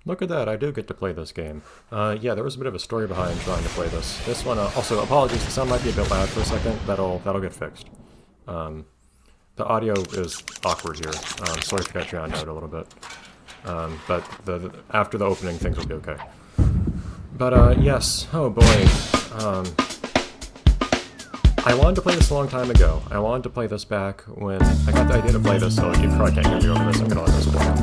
Look at that, I do get to play this game. Yeah, there was a bit of a story behind trying to play this. This one, also, apologies, the sound might be a bit loud for a second. That'll get fixed. The audio is awkward here. Sorry if I got drowned out a little bit. But after the opening, things will be okay. But, yes, oh boy. I wanted to play this a long time ago. I wanted to play this back when I got the idea to play this, so you probably can't hear me over this. I'm gonna let this play.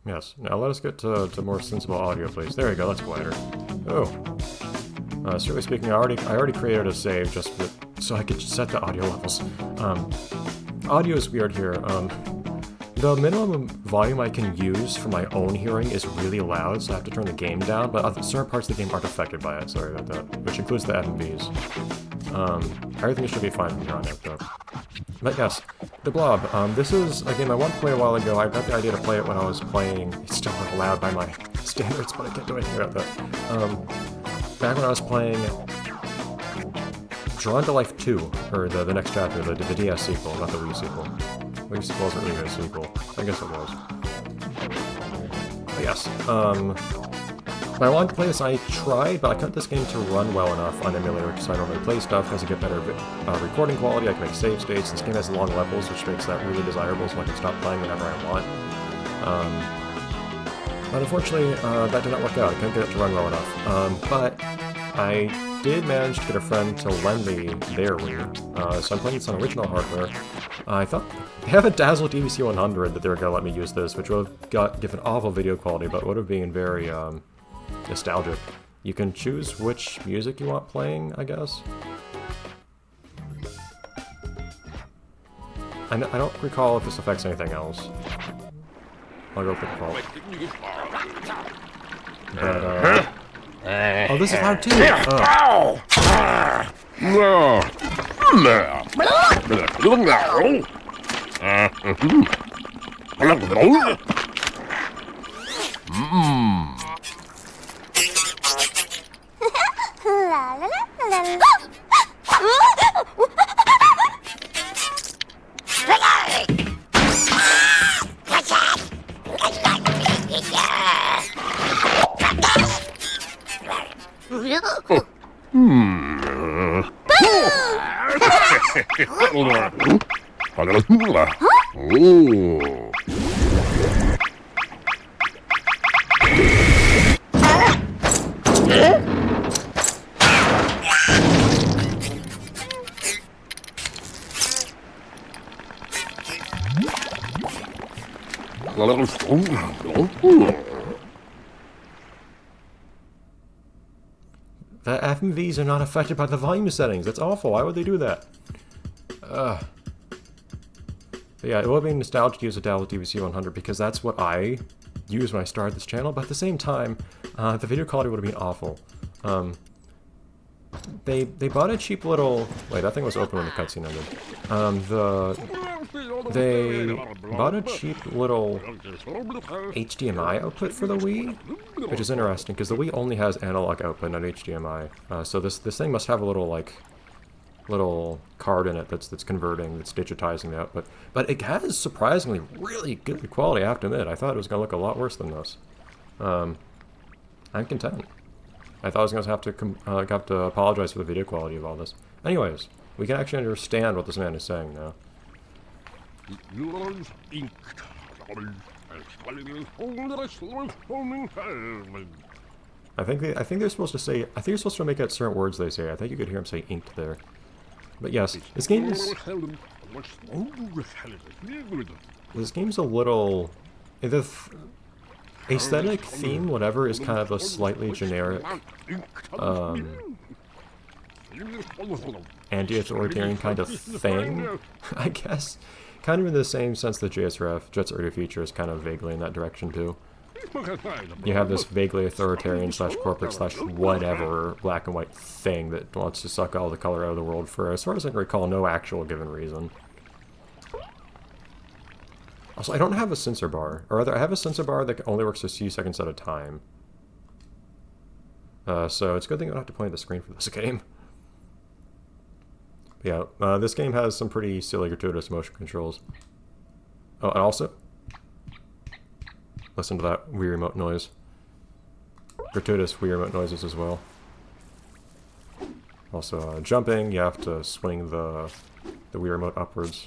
Yes, now let us get to more sensible audio, please. There you go, that's quieter. Oh. Strictly speaking, I already created a save just so I could set the audio levels. Audio is weird here. The minimum volume I can use for my own hearing is really loud, so I have to turn the game down, but certain parts of the game aren't affected by it, sorry about that, which includes the FMVs. Everything should be fine from here on out, though. But yes, the Blob. This is a game I wanted to play a while ago. I got the idea to play it when I was playing. It's still a little loud by my standards, but I can't do anything about that. Back when I was playing Drawn to Life 2, or the next chapter, the DS sequel, not the Wii sequel. Wii sequel wasn't really a sequel. I guess it was. But yes, when I wanted to play this, I tried, but I cut this game to run well enough on emulator because I normally play stuff, because I get better recording quality, I can make save states. This game has long levels, which makes that really desirable, so I can stop playing whenever I want. But unfortunately, that did not work out. I couldn't get it to run well enough. But I did manage to get a friend to lend me their Wii, so I'm playing this on original hardware. I thought they have a Dazzle DVC 100 that they were going to let me use this, which would have given awful video quality, but would have been very nostalgic. You can choose which music you want playing, I guess. I don't recall if this affects anything else. I'll go pick a fault. But, oh, this is loud too! The FMVs are not affected by the volume settings. That's awful. Why would they do that? But yeah, it would be nostalgic to use a Dazzle DVC 100 because that's what I used when I started this channel. But at the same time, the video quality would have been awful. They bought a cheap little... Wait, that thing was open when the cutscene ended. They bought a cheap little HDMI output for the Wii, which is interesting because the Wii only has analog output, not HDMI. So this thing must have a little, like, little card in it that's converting, that's digitizing the output. But it has surprisingly really good quality, I have to admit. I thought it was going to look a lot worse than this. I'm content. I thought I was going to have to apologize for the video quality of all this. Anyways, we can actually understand what this man is saying now. I think they're supposed to say. I think you're supposed to make out certain words they say. I think you could hear him say "inked" there. But yes, this game's a little. The aesthetic theme, whatever, is kind of a slightly generic, anti-authoritarian kind of thing, I guess. Kind of in the same sense that JSRF, Jet's early feature, is kind of vaguely in that direction too. You have this vaguely authoritarian slash corporate slash whatever black and white thing that wants to suck all the color out of the world for, as far as I can recall, no actual given reason. Also, I don't have a sensor bar. Or rather, I have a sensor bar that only works a few seconds at a time. So it's a good thing I don't have to point at the screen for this game. Yeah, this game has some pretty silly gratuitous motion controls. Oh, and also, listen to that Wii Remote noise. Gratuitous Wii Remote noises as well. Also, jumping, you have to swing the Wii Remote upwards.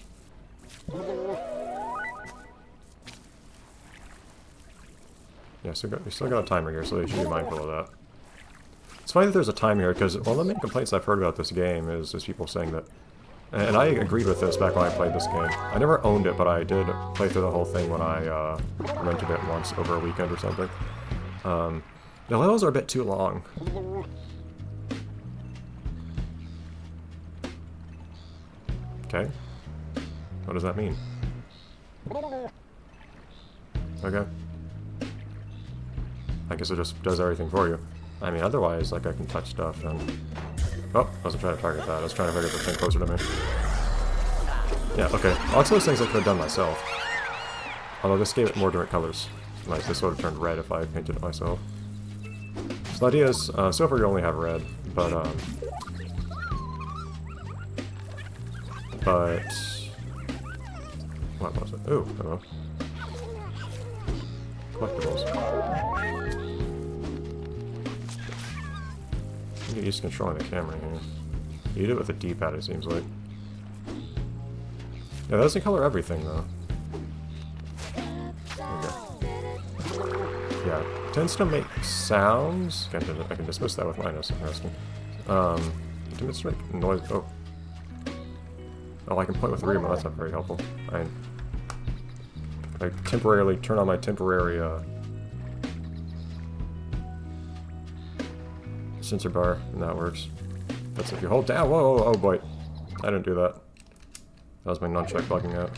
Yeah, so you still got a timer here, so you should be mindful of that. It's funny that there's a timer here, because one of the main complaints I've heard about this game is people saying that, and I agreed with this back when I played this game. I never owned it, but I did play through the whole thing when I rented it once over a weekend or something. The levels are a bit too long. Okay. What does that mean? Okay. I guess it just does everything for you. I mean, otherwise, like, I can touch stuff and... Oh, I wasn't trying to target that. I was trying to target the thing closer to me. Yeah, okay. Lots of those things I could have done myself. Although this gave it more different colors. Like, this would have turned red if I painted it myself. So the idea is, so far you only have red, but, what was it? Ooh, hello. Collectibles. You get used to controlling the camera here. You do it with a D-pad, it seems like. Yeah, that doesn't color everything, though. Okay. Yeah, it tends to make sounds. I can dismiss that with minus, interesting. It tends to make noise. Oh. Oh, I can point with the remote, that's not very helpful. I temporarily turn on my temporary, sensor bar, and that works. That's if you hold down. Whoa, oh boy. I didn't do that. That was my nunchuck bugging out.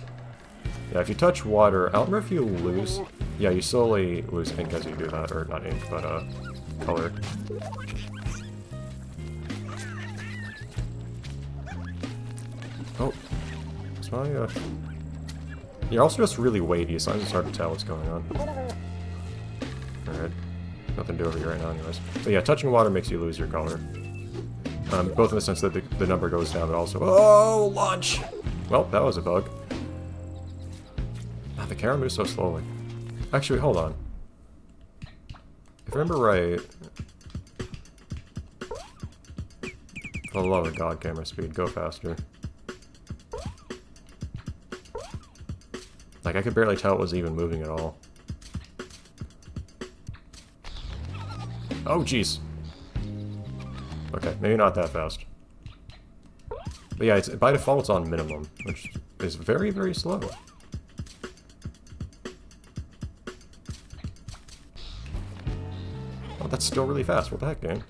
Yeah, if you touch water, I don't remember if you lose... Yeah, you slowly lose ink as you do that. Or not ink, but, color. Oh. It's my, You're also just really weighty, so it's hard to tell what's going on. Alright. Nothing to do over here right now anyways. So yeah, touching water makes you lose your color. Both in the sense that the number goes down, but also... Oh, launch! Well, that was a bug. Ah, the camera moves so slowly. Actually, hold on. If I remember right... For the love of God, camera speed, go faster. Like, I could barely tell it was even moving at all. Oh, jeez. Okay, maybe not that fast. But yeah, by default it's on minimum, which is very, very slow. Oh, that's still really fast. What the heck, game?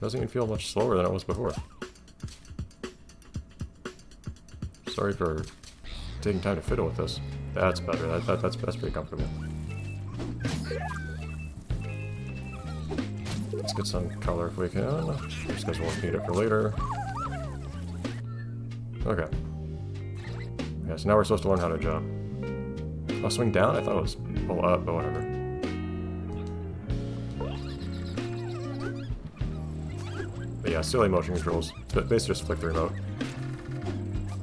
Doesn't even feel much slower than it was before. Sorry for taking time to fiddle with this. That's better. That's pretty comfortable. Let's get some color if we can. Just because we'll need it for later. Okay. Yeah, so now we're supposed to learn how to jump. Oh, swing down? I thought it was pull up, but whatever. But yeah, silly motion controls. But basically just flick the remote.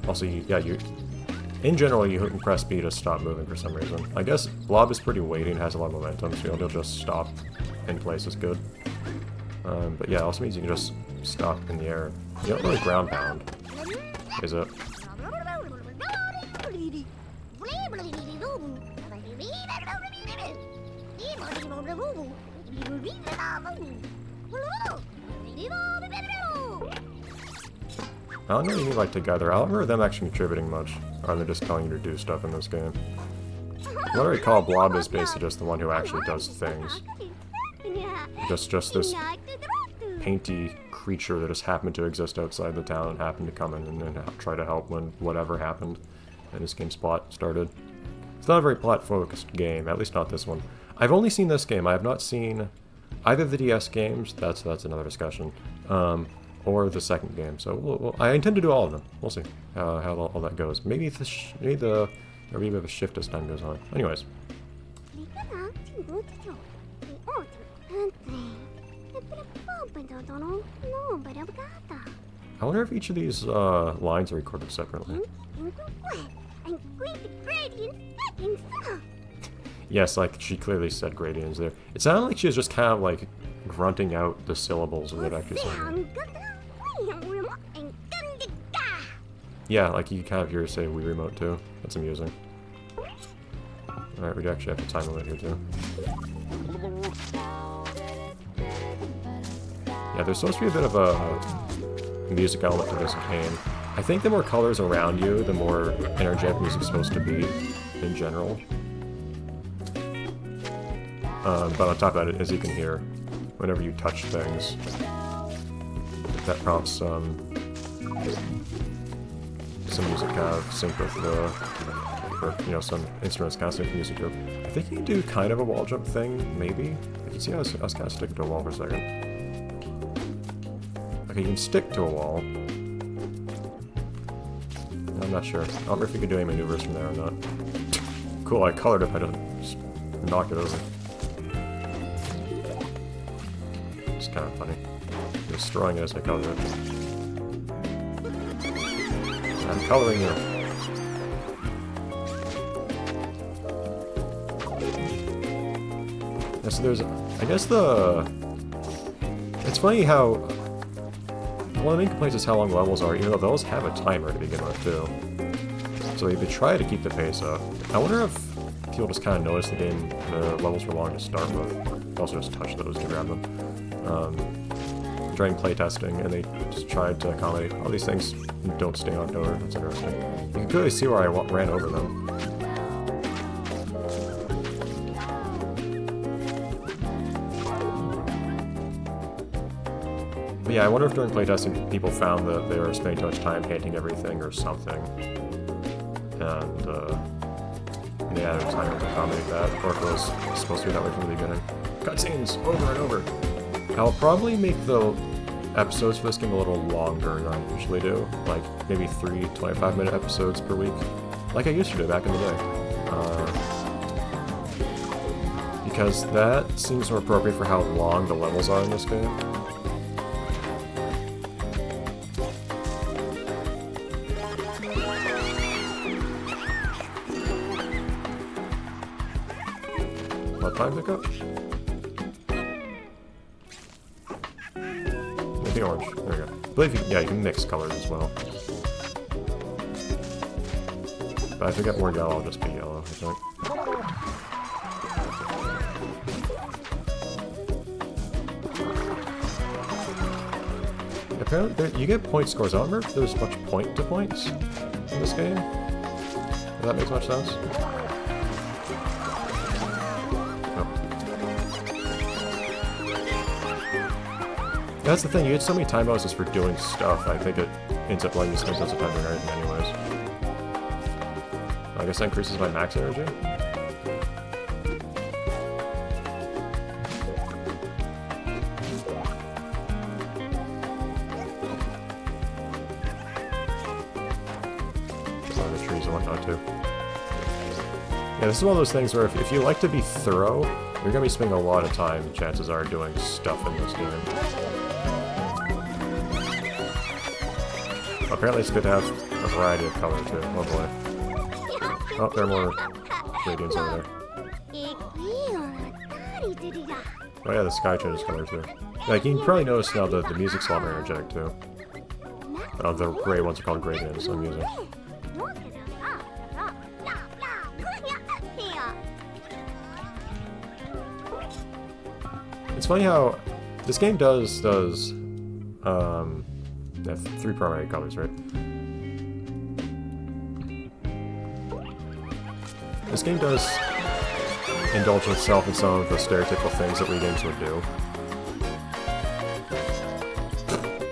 Also, in general, you can press B to stop moving for some reason. I guess Blob is pretty weighty and has a lot of momentum, so you'll just stop in place is good. But yeah, it also means you can just stop in the air. You don't really ground pound, is it? I don't know what you mean by together. I don't remember them actually contributing much. Or they're just telling you to do stuff in this game. What I recall, Blob is basically just the one who actually does things. Just this painty creature that just happened to exist outside the town and happened to come in and try to help when whatever happened and this game's plot started. It's not a very plot-focused game, at least not this one. I've only seen this game. I have not seen either of the DS games. That's another discussion. Or the second game. So I intend to do all of them. We'll see how all that goes. Maybe there'll be a bit of a shift as time goes on. Anyways. I wonder if each of these lines are recorded separately. Yes, like she clearly said gradients there. It sounded like she was just kind of like grunting out the syllables of it actually saying. Yeah, like you kind of hear her say Wii Remote too. That's amusing. Alright, we actually have to time limit here too. Yeah, there's supposed to be a bit of a music element for this game. I think the more colors around you, the more energetic music's supposed to be in general. But on top of that, as you can hear, whenever you touch things, that prompts some music kind of sync with the, some instruments kind of sync with music too. I think you can do kind of a wall jump thing, maybe. You can see I was kind of sticking to a wall for a second. Okay, you can stick to a wall. I'm not sure. I don't remember if you can do any maneuvers from there or not. Cool, I colored it, I just knocked it over. It's kind of funny. Destroying it as I color it. I'm coloring you. Yeah, so there's, I guess it's funny how, one of the main complaints is how long levels are, even though those have a timer to begin with too. So they try to keep the pace up. I wonder if people just kind of notice the levels were long to start with. Also just touch those to grab them. During playtesting, and they just tried to accommodate all these things don't stay on door. That's interesting. You can clearly see where I ran over them. But yeah, I wonder if during playtesting people found that they were spending too much time painting everything or something. And they added time to accommodate that, or if it was supposed to be that way from the beginning. Cutscenes over and over. I'll probably make the episodes for this game a little longer than I usually do. Like, maybe 3 25-minute episodes per week. Like I used to do back in the day. Because that seems more appropriate for how long the levels are in this game. What time pickup? The orange. There we go. I believe you can mix colors as well. But if I get more yellow, I'll just be yellow, I think. Apparently, you get point scores. I don't remember if there's much point to points in this game. If that makes much sense. That's the thing, you get so many time bonuses for doing stuff, I think it ends up letting you spend tons of time doing everything anyways. I guess that increases my max energy? Oh, the trees and whatnot too. Yeah, this is one of those things where if you like to be thorough, you're going to be spending a lot of time, chances are, doing stuff in this game. Apparently it's good to have a variety of color too. Oh boy. Oh, there are more radiants over there. Oh yeah, the sky changes color too. Like, you can probably notice now that the music's a lot more energetic too. The gray ones are called gradients I'm using. It's funny how this game does have 3 primary colors, right? This game does indulge itself in some of the stereotypical things that Wii games would do.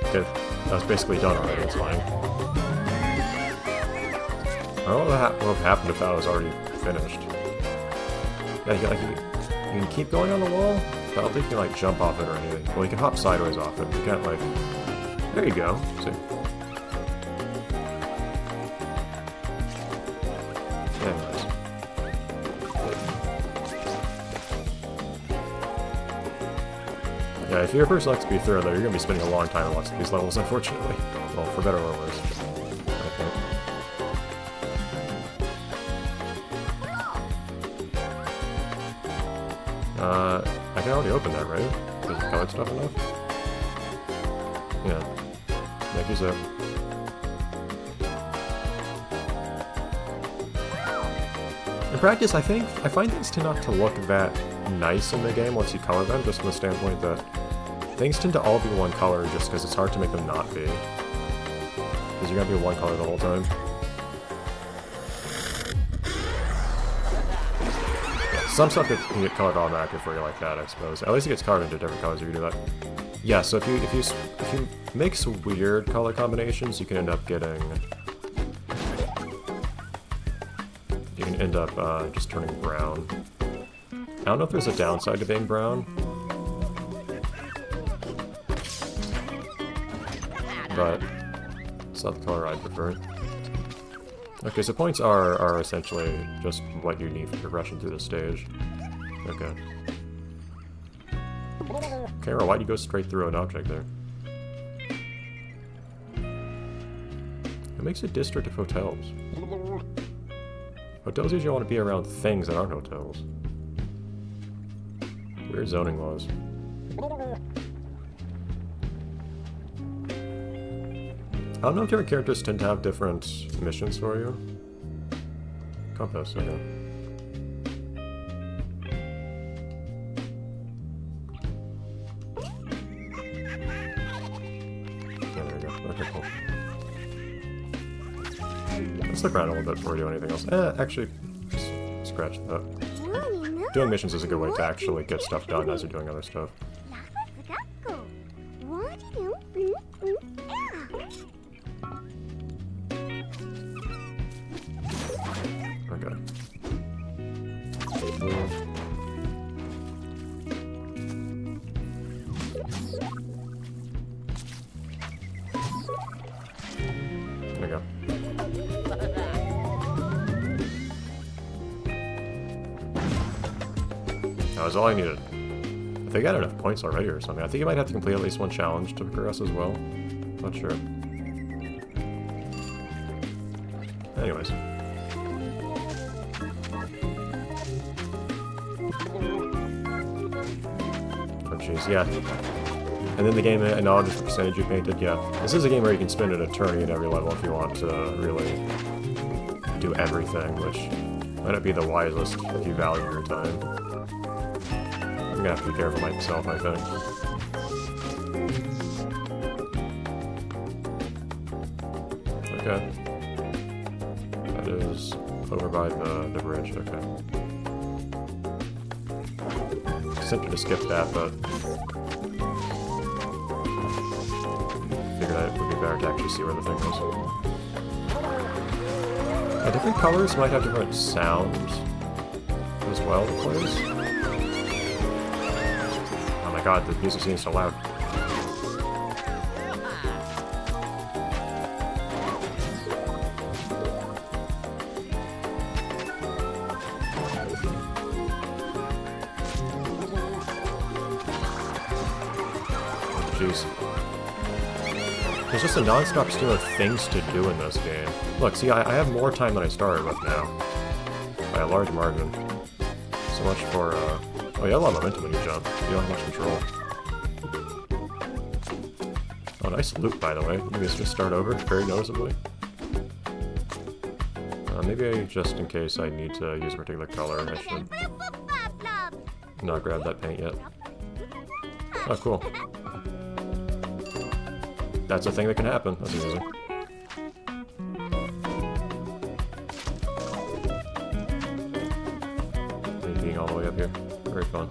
Okay, that's basically done already, it's fine. I don't know what would have happened if that was already finished. Yeah, you can keep going on the wall, but I don't think you can like jump off it or anything. Well, you can hop sideways off it, but you can't like... There you go, see? Yeah, nice. Yeah, if you're a person who likes to be thorough, though, you're going to be spending a long time in lots of these levels, unfortunately. Well, for better or worse, I think. I can already open that, right? Is the colored stuff enough? Yeah. Thank you, sir. In practice, I find things tend not to look that nice in the game once you color them, just from the standpoint that things tend to all be one color just because it's hard to make them not be. Because you're gonna be one color the whole time. Some stuff can get colored automatically for you like that, I suppose. At least it gets colored into different colors if you do that. Yeah, so if you mix weird color combinations, you can end up getting... You can end up just turning brown. I don't know if there's a downside to being brown. But it's not the color I prefer. Okay, so points are essentially just what you need for progression through the stage. Okay. Camera, why'd you go straight through an object there? It makes a district of hotels. Hotels usually want to be around things that aren't hotels. Weird zoning laws. I don't know if different characters tend to have different missions for you. Compass, okay. Yeah, there we go. Okay, cool. Let's look around a little bit before we do anything else. Actually, scratch that. Doing missions is a good way to actually get stuff done as you're doing other stuff. Okay. There we go. That was all I needed. I think I got enough points already or something. I think you might have to complete at least one challenge to progress as well. Not sure. Anyways. Oh jeez, yeah. And then the game acknowledges the percentage you painted, yeah. This is a game where you can spend an eternity at every level if you want to really do everything, which might not be the wisest if you value your time. I'm gonna have to be careful myself, I think. Okay. That is over by the bridge, okay. Tempted to skip that, but figured that it would be better to actually see where the thing is. Yeah, different colors might have different sounds as well to plays. Oh my god, the music seems so loud. Jeez. There's just a non-stop stream of things to do in this game. Look, see, I have more time than I started with now. By a large margin. So much for, oh, you have a lot of momentum when you jump. You don't have much control. Oh, nice loot, by the way. Maybe let's just start over, very noticeably. Maybe just in case I need to use a particular color, I should not grab that paint yet. Oh, cool. That's a thing that can happen. That's amazing. Me being all the way up here. Very fun.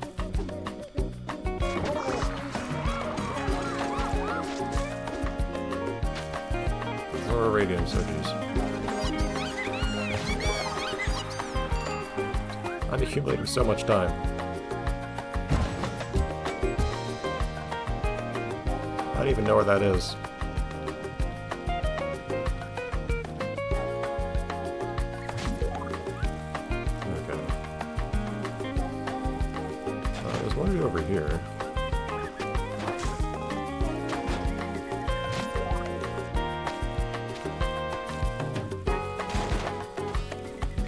Or radium surges. I'm accumulating so much time. I don't even know where that is. Okay. There's one over here.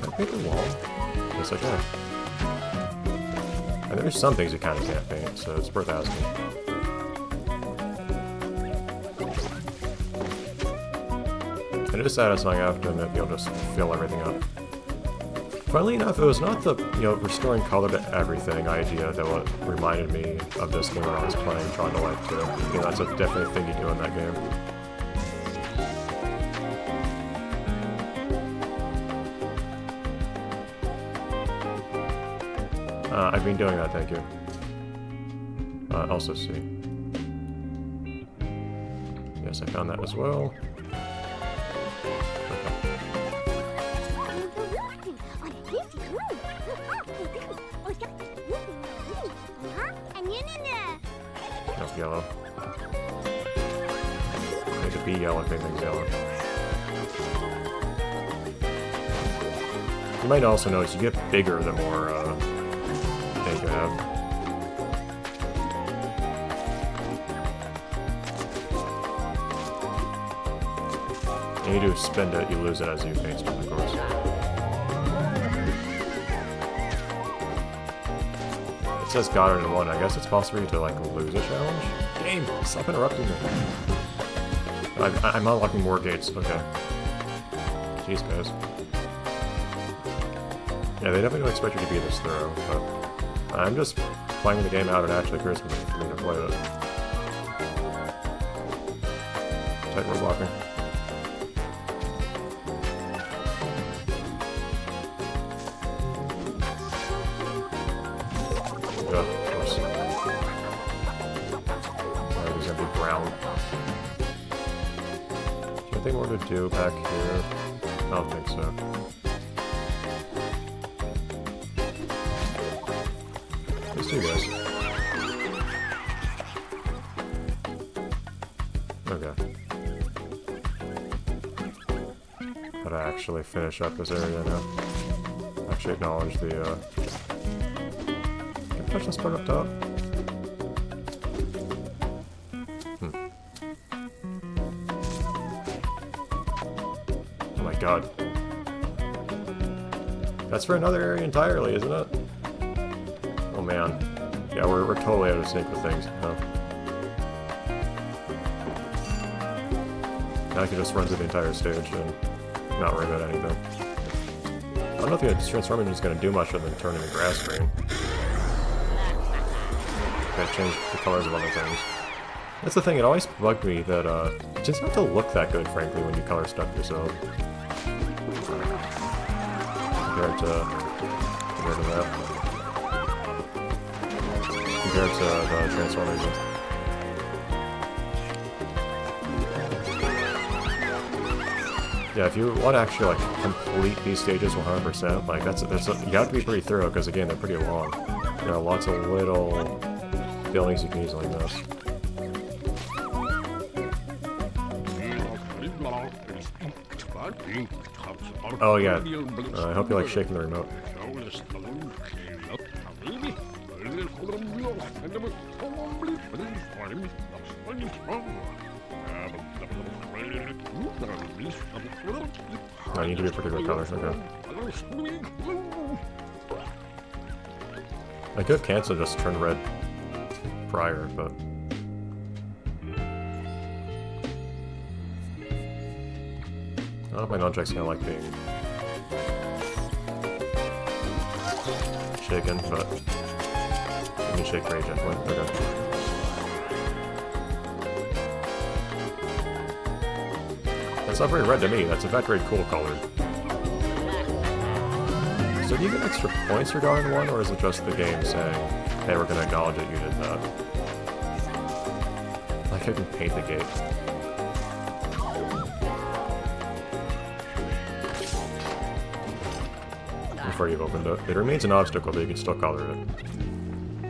Can I paint the wall? Yes, I can. And there's some things you kind of can't paint, so it's worth asking. And it is satisfying after to be able to just fill everything up. Funnily enough, it was not the, restoring color to everything idea that what reminded me of this game when I was playing Tron to Life 2. That's a definite thing you do in that game. I've been doing that, thank you. Also C. Yes, I found that as well. That's yellow. I need to be yellow if anything's yellow. You might also notice you get bigger the more, you have. And you do spend it, you lose it as you paint stuff, of course. It says Goddard in 1. I guess it's possible to, like, lose a challenge? Game! Stop interrupting me. I'm unlocking more gates. Okay. Jeez, guys. Yeah, they definitely don't expect you to be this thorough, but I'm just playing the game out and actually curious for me to play it. Tightrope walking. Yeah, of course. Alright, he's gonna be brown. Is there anything more to do back here? I don't think so. Let's do this. Okay. Gotta actually finish up this area now. Actually acknowledge the, Can I touch this part up top? Oh my god. That's for another area entirely, isn't it? Oh man. Yeah, we're totally out of sync with things. No. Now I can just run through the entire stage and not worry about anything. I don't know if the transforming is going to do much other than turning the grass green. Gotta change the colors of other things. That's the thing, it always bugged me that it just not to look that good, frankly, when you color stuff yourself. Compared to that. Compared to the Transformers. Yeah, if you want to actually like complete these stages 100%, like you have to be pretty thorough because again they're pretty long. There are lots of little buildings you can easily miss. Oh yeah, I hope you like shaking the remote. I need to be a particular color, okay. I could have canceled just turn red prior, but... I don't know if my nunchuck's gonna like being shaken, but let me shake very gently. Okay. That's not very red to me. That's in fact very cool color. So do you get extra points for going one, or is it just the game saying, hey, we're gonna acknowledge that you did that? Like I can paint the gate. Before you've opened it. It remains an obstacle, but you can still color it.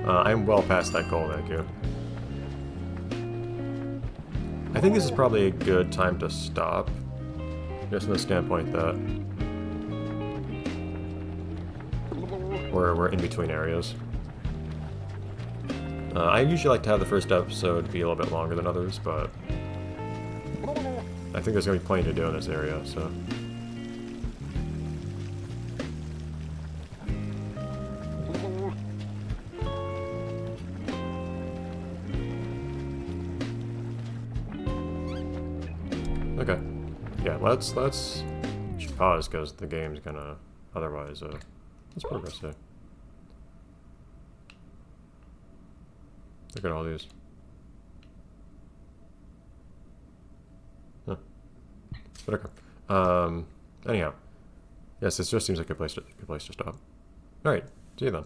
I'm well past that goal, thank you. I think this is probably a good time to stop. Just from the standpoint that we're in between areas. I usually like to have the first episode be a little bit longer than others, but I think there's going to be plenty to do in this area, so... Okay. Yeah, let's should pause because the game's gonna otherwise let's progress here. Look at all these. Huh. But okay. Anyhow. Yes, this just seems like a good place to stop. Alright, see you then.